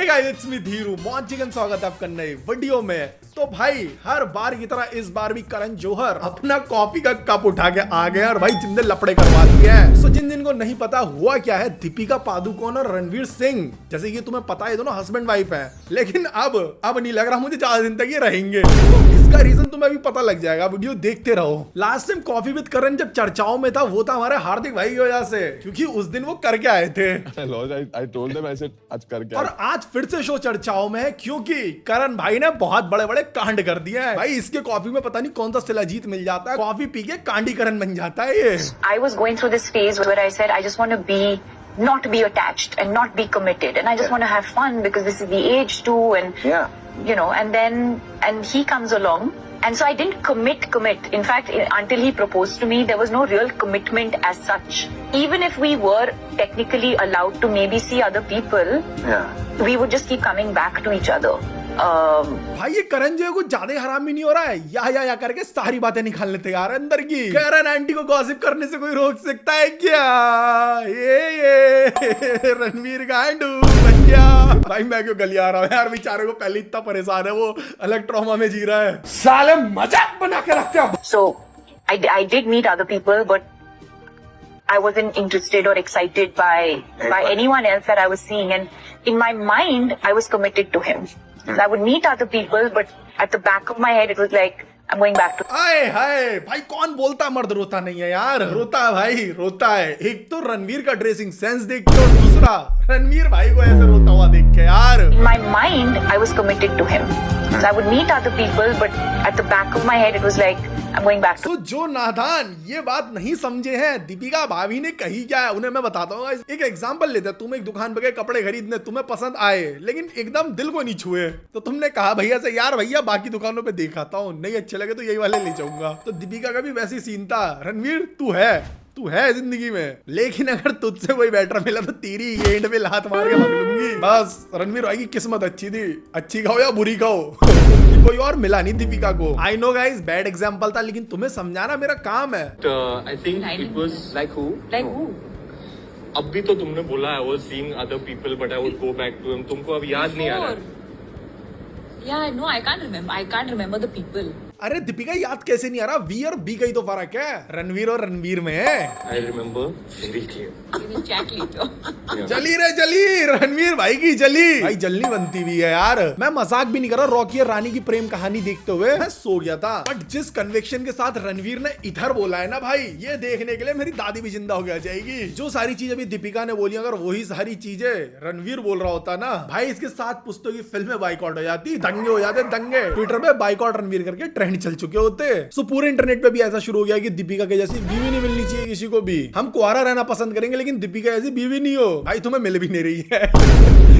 Guys it's me Dhiru मौन स्वागत है आपका नए वीडियो में। तो भाई हर बार की तरह इस बार भी करण जौहर अपना कॉफी का कप उठा के आ गए और भाई जिंदे लपड़े करवा दिए हैं। सो जिन को नहीं पता हुआ क्या है, दीपिका पादुकोण और रणवीर सिंह जैसे कि तुम्हें पता है दोनों हस्बैंड वाइफ हैं, लेकिन अब नहीं लग रहा मुझे ज्यादा दिन तक ये रहेंगे। इसका रीजन तुम्हें भी पता लग जाएगा, वीडियो देखते रहो। लास्ट टाइम कॉफी विद करण जब चर्चाओं में था वो था हमारे हार्दिक भाई की वजह से, क्योंकि उस दिन वो करके आए थे और आज फिर से शो चर्चाओं में है क्योंकि करण भाई ने बहुत बड़े बड़े कांड कर दिए हैं। भाई इसके कॉफी में पता नहीं कौन सा शिलाजीत मिल जाता है, कॉफी पी के कांडीकरण बन जाता है ये। I was going through this phase where I said I just want to be not be attached and not be committed and I just want to have fun because this is the age too and you know and he comes along and so I didn't commit. In fact, until he proposed to me, there was no real commitment as such. Even if we were technically allowed to maybe see other people, we would just keep coming back to each other. भाई ये करण जो है कुछ ज्यादा ही हरामी नहीं हो रहा है, या करके सारी बातें निकालने तैयार है अंदर की। करण आंटी को गॉसिप करने से कोई रोक सकता है क्या? ये रणवीर गांडू बन गया। भाई मैं क्यों गलिया रहा हूँ यार, बेचारे को पहले इतना परेशान है, वो अलग ट्रॉमा में जी रहा है। साले मजाक बना के रखते हो। So I did meet other people, but I wasn't interested or excited by anyone else that I was seeing, and in my mind I was committed to him. I would meet other people, but at the back of my head it was like I'm going back to. आए हाय भाई, कौन बोलता मर्द रोता नहीं है यार? रोता है भाई, रोता है। एक तो रणवीर का ड्रेसिंग सेंस देख के और दूसरा रणवीर भाई को ऐसे रोता हुआ देख के यार। In my mind I was committed to him. I would meet other people, but at the back of my head it was like I'm going back to. तो जो नादान ये बात नहीं समझे हैं दीपिका भाभी ने कही क्या है उन्हें मैं बताता हूँ। एक एग्जांपल लेते हैं, तुम एक दुकान पे गए कपड़े खरीदने, तुम्हें पसंद आए लेकिन एकदम दिल को नहीं छुए, तो तुमने कहा भैया से यार भैया बाकी दुकानों पे दिखाता हूँ, नहीं अच्छे लगे तो यही वाले ले जाऊंगा। तो दीपिका का भी वैसी सीन था, रणवीर तू है जिंदगी में, लेकिन अगर तुझसे कोई बेटर मिला तो तेरी एंड पे लात मार के भाग लूंगी। बस रणवीर भाई की किस्मत अच्छी थी, अच्छी खाओ या बुरी खाओ, कोई और मिला नहीं दीपिका को। I know guys bad example था, लेकिन तुम्हें समझाना मेरा काम है। I think it was Like who? अब भी तो तुमने बोला I was seeing other people but I would go back to him. तुमको अब याद नहीं आ रहा है? Yeah, no, I can't remember the people. अरे दीपिका याद कैसे नहीं आ रहा? वी और बी का ही तो फर्क है, रणवीर और रणवीर में है। I remember very clear. We will chat later. जली रणवीर भाई की जली भाई, जलनी बनती हुई है यार। मैं मजाक भी नहीं कर रहा, रॉकी और रानी की प्रेम कहानी देखते हुए मैं सो गया था। बट जिस कन्विक्शन के साथ रणवीर ने इधर बोला है ना भाई, ये देखने के लिए मेरी दादी भी जिंदा हो गया जाएगी। जो सारी चीजें अभी दीपिका ने बोली, अगर वही सारी चीजें रणवीर बोल रहा होता ना भाई, इसके 7 पुस्तकों की फिल्में बाइकआउट हो जाती, दंगे हो जाते, दंगे ट्विटर पे बाइकआउट रणवीर करके ट्रेंड चल चुके होते। सो पूरे इंटरनेट पे भी ऐसा शुरू हो गया कि दीपिका के जैसी बीवी नहीं मिलनी चाहिए किसी को भी, हम कुआरा रहना पसंद करेंगे लेकिन दीपिका ऐसी बीवी नहीं हो। भाई तुम्हें मिल भी नहीं रही है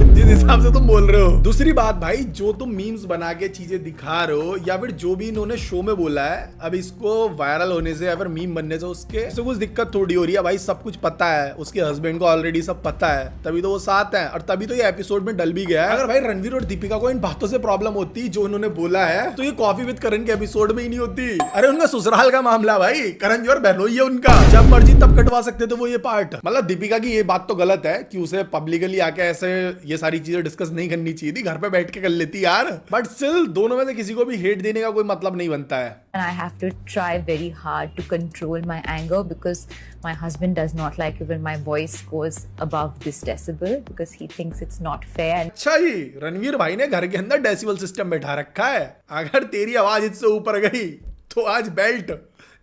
जिस हिसाब से तुम बोल रहे हो। दूसरी बात भाई, जो तुम मीम्स बना के चीजें दिखा रहे हो या फिर जो भी इन्होंने शो में बोला है, अब इसको वायरल होने से या फिर मीम बनने से उसके कुछ दिक्कत थोड़ी हो रही है। भाई सब कुछ पता है, उसके हस्बैंड को ऑलरेडी सब पता है, तभी तो वो साथ है और तभी तो ये एपिसोड में डल भी गया है। अगर भाई रणवीर और दीपिका को इन बातों से प्रॉब्लम होती जो इन्होंने बोला है, तो ये कॉफी विद करण के एपिसोड में ही नहीं होती। अरे उनका ससुराल का मामला भाई, करण जौहर बहनोई है उनका, जब मर्जी तब कटवा सकते थे वो ये पार्ट। मतलब दीपिका की ये बात तो गलत है कि उसे पब्लिकली आके ऐसे ये सारी चीजें डिस्कस नहीं करनी चाहिए थी, घर पे बैठ के कर लेती यार। बट स्टिल दोनों में से किसी को भी हेट देने का कोई मतलब नहीं बनता है। And I have to try very hard to control my anger because my husband does not like it when my voice goes above this decibel because he thinks it's not fair. अच्छा ही रणवीर भाई ने घर के अंदर decibel system बैठा रखा है, अगर तेरी आवाज इससे ऊपर गई तो आज बेल्ट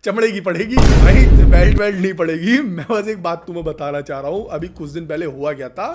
चमड़े की पड़ेगी। भाई बेल्ट नहीं पड़ेगी। मैं बस एक बात तुम्हें बताना चाह रहा हूँ, अभी कुछ दिन पहले हुआ क्या था,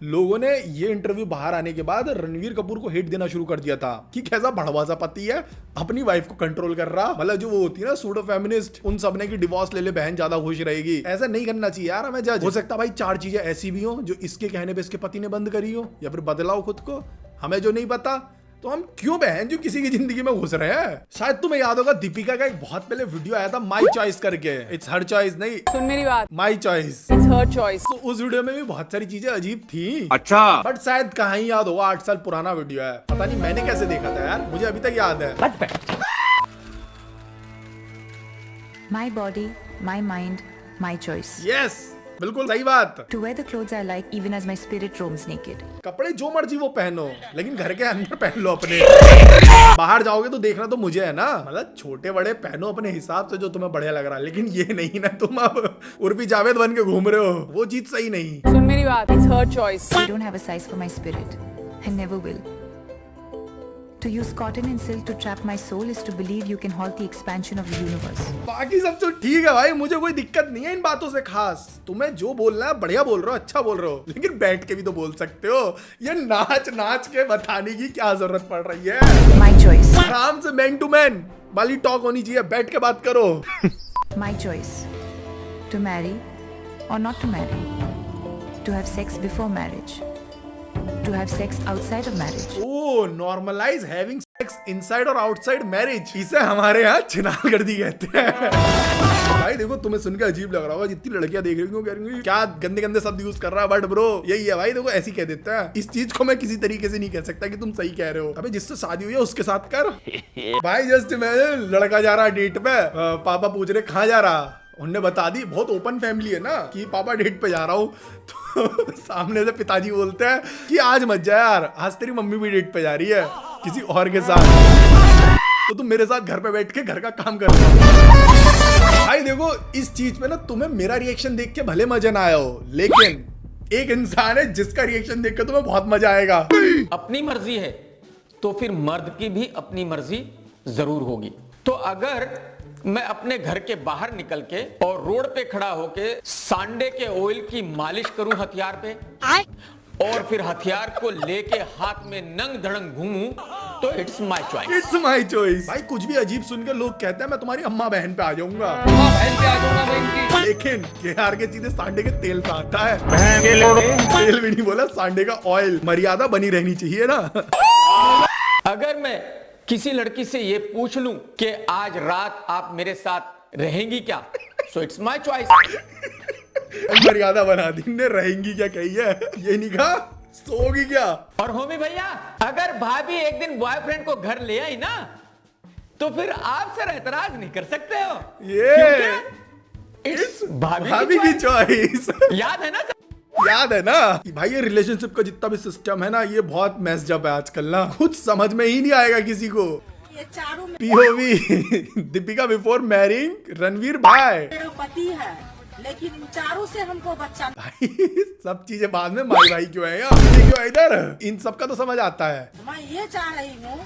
लोगों ने ये इंटरव्यू बाहर आने के बाद रणवीर कपूर को हेट देना शुरू कर दिया था कि कैसा भड़वासा पति है, अपनी वाइफ को कंट्रोल कर रहा। मतलब जो वो होती है ना सूडो फेमिनिस्ट, उन सब ने की डिवोर्स ले ले बहन ज्यादा खुश रहेगी। ऐसा नहीं करना चाहिए यार हमें जज। हो सकता भाई 4 चीजें ऐसी भी हो जो इसके कहने पे इसके पति ने बंद करी हो या फिर बदलाओ खुद को, हमें जो नहीं पता, तो हम क्यों बहन जो किसी की जिंदगी में घुस रहे हैं। शायद तुम्हें याद होगा दीपिका का एक बहुत पहले वीडियो आया था माई चॉइस करके, इट्स हर चॉइस नहीं, सुन मेरी बात, my choice, it's her choice. तो उस वीडियो में भी बहुत सारी चीजें अजीब थी। अच्छा, बट शायद कहाँ ही याद होगा, 8 साल पुराना वीडियो है, पता नहीं मैंने कैसे देखा था यार, मुझे अभी तक याद है। My body, my mind, my choice. Yes बिल्कुल सही बात। To wear the clothes I like even as my spirit roams naked. कपड़े जो मर्जी वो पहनो, लेकिन घर के अंदर पहन लो अपने। बाहर जाओगे तो देखना तो मुझे है ना, मतलब छोटे बड़े पहनो अपने हिसाब से जो तुम्हें बढ़िया लग रहा है, लेकिन ये नहीं ना तुम अब उर्फी जावेद बन के घूम रहे हो, वो चीज सही नहीं। सुन मेरी बात, it's her choice. I don't have a size for my spirit. I never will. To use cotton and silk to trap my soul is to believe you can halt the expansion of the universe. बाकी सब तो ठीक है भाई, मुझे कोई दिक्कत नहीं है इन बातों से खास। तुम्हें जो बोलना है बढ़िया बोल रहे हो, अच्छा बोल रहे हो, लेकिन बैठ के भी तो बोल सकते हो। ये नाच नाच के बताने की क्या जरूरत पड़ रही है? My choice. आराम से मैन टू मैन वाली टॉक होनी चाहिए, बैठ के बात करो। My choice. To marry or not to marry. To have sex before marriage. To have sex outside of marriage. Oh normalise having sex inside और आउटसाइड मैरिज, इसे हमारे यहाँ चिनागर्दी कहते हैं। भाई देखो तुम्हें सुनकर अजीब लग रहा होगा, जितनी लड़कियां देख रही होंगी कह रही होंगी क्या गंदे गंदे शब्द यूज कर रहा है, बट ब्रो यही है भाई, देखो ऐसी कह देता है। इस चीज को मैं किसी तरीके से नहीं कह सकता कि तुम सही कह रहे हो। अबे जिससे शादी हुई है उसके साथ कर। भाई जस्ट मैं लड़का जा रहा डेट पे, पापा पूछ रहे कहाँ जा रहा, उनने बता दी, बहुत ओपन फैमिली है ना कि पापा डेट पे जा रहा हूँ, तो सामने से पिताजी बोलते हैं कि आज मत जा यार, आज तेरी मम्मी भी डेट पे जा रही है किसी और के साथ, तो तुम मेरे साथ घर पे बैठ के घर का काम कर रहे हो। भाई देखो इस चीज पे ना तुम्हें मेरा रिएक्शन देख के भले मजा ना आया हो, लेकिन एक इंसान है जिसका रिएक्शन देख के तुम्हें बहुत मजा आएगा। अपनी मर्जी है तो फिर मर्द की भी अपनी मर्जी जरूर होगी। तो अगर मैं अपने घर के बाहर निकल के और रोड पे खड़ा होके सांडे के ऑयल की मालिश करूं हथियार पे, और फिर हथियार को लेके हाथ में नंग धड़ंग घूमूं, तो it's my choice. It's my choice. भाई कुछ भी अजीब सुन के लोग कहते हैं मैं तुम्हारी अम्मा बहन पे आ जाऊंगा, लेकिन केआर के सीधे सांडे के तेल पे आता है। तेल भी नहीं बोला, सांडे का ऑयल। मर्यादा बनी रहनी चाहिए ना। अगर मैं किसी लड़की से ये पूछ लूं कि आज रात आप मेरे साथ रहेंगी क्या, सो इट्स माय चॉइस। मर्यादा बना दी ने, रहेंगी क्या कही है, ये नहीं कहा सोगी क्या। और होमी भैया, अगर भाभी एक दिन बॉयफ्रेंड को घर ले आई ना, तो फिर आप सर एतराज नहीं कर सकते हो, ये इट्स भाभी की चॉइस। याद है ना? याद है ना कि भाई ये रिलेशनशिप का जितना भी सिस्टम है ना, ये बहुत मैस्ड अप है आजकल ना, कुछ समझ में ही नहीं आएगा किसी को। ये चारों में POV Deepika before marrying Ranveer भाई, मेरा पति है, लेकिन इन चारों से हमको बच्चा भाई सब चीजें बाद में, माई भाई क्यों है यहाँ, ये क्यों है इधर, इन सब का तो समझ आता है। मैं ये चाह रही हूँ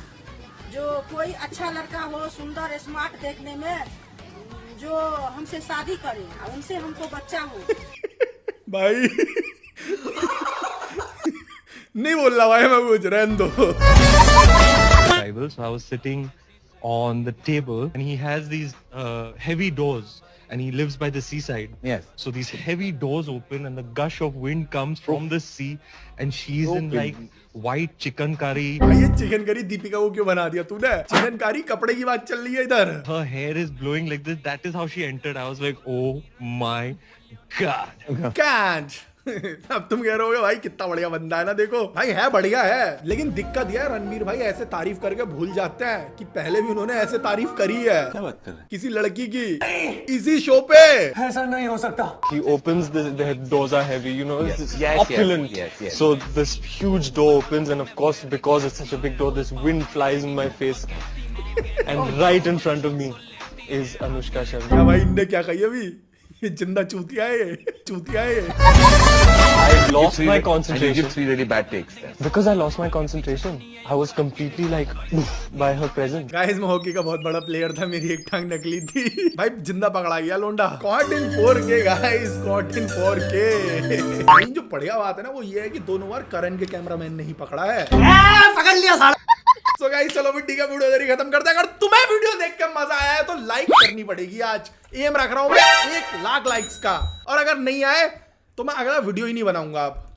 जो कोई अच्छा लड़का हो, सुंदर स्मार्ट देखने में, जो हमसे शादी करे, उनसे हमको बच्चा हो। भाई नहीं बोल रहा भाई, मैं कुछ रहने दो। Bible, so I was sitting on the table and he has these heavy doors and he lives by the seaside. Yes. So these heavy doors open and the gush of wind comes from the sea and she's in like white chicken curry. भाई ये chicken curry Deepika को क्यों बना दिया तूने? Chicken curry कपड़े की बात चल रही है इधर। Her hair is blowing like this. That is how she entered. I was like, oh my god. Can't. अब तुम कह रहे होगे भाई कितना बढ़िया बंदा है ना, देखो भाई है बढ़िया है, लेकिन दिक्कत यह है रणवीर भाई ऐसे तारीफ करके भूल जाते हैं कि पहले भी उन्होंने ऐसे तारीफ करी है। क्या बात कर रहे हैं? किसी लड़की की इसी शो पे। ऐसा नहीं हो सकता। He opens the doors are heavy, you know, it's Yes, opulent. yes. So this huge door opens and of course because it's such a big door, this wind flies in my face and right in front of me is Anushka Sharma. क्या भाई इनने क्या कही अभी? ये जिंदा चूतिया है, चूतिया है। I lost my concentration. You give three really bad takes. Because I lost my concentration. I was completely like by her presence. Guys मैं हॉकी का बहुत बड़ा प्लेयर था, मेरी एक टांग नकली थी। भाई जिंदा पकड़ा गया लोंडा। Caught in 4K guys, caught in 4K। लेकिन जो बढ़िया बात है ना वो ये है कि दोनों बार करण के कैमरामैन ने ही पकड़ा है। पकड़ लिया साला। So guys, चलो भी ठीक है, वीडियो इधर ही खत्म करते हैं। अगर तुम्हें वीडियो देख के मजा आया है तो लाइक करनी पड़ेगी। आज एम रख रहा हूं मैं 1 लाख लाइक्स का, और अगर नहीं आए तो मैं अगला वीडियो ही नहीं बनाऊंगा। आप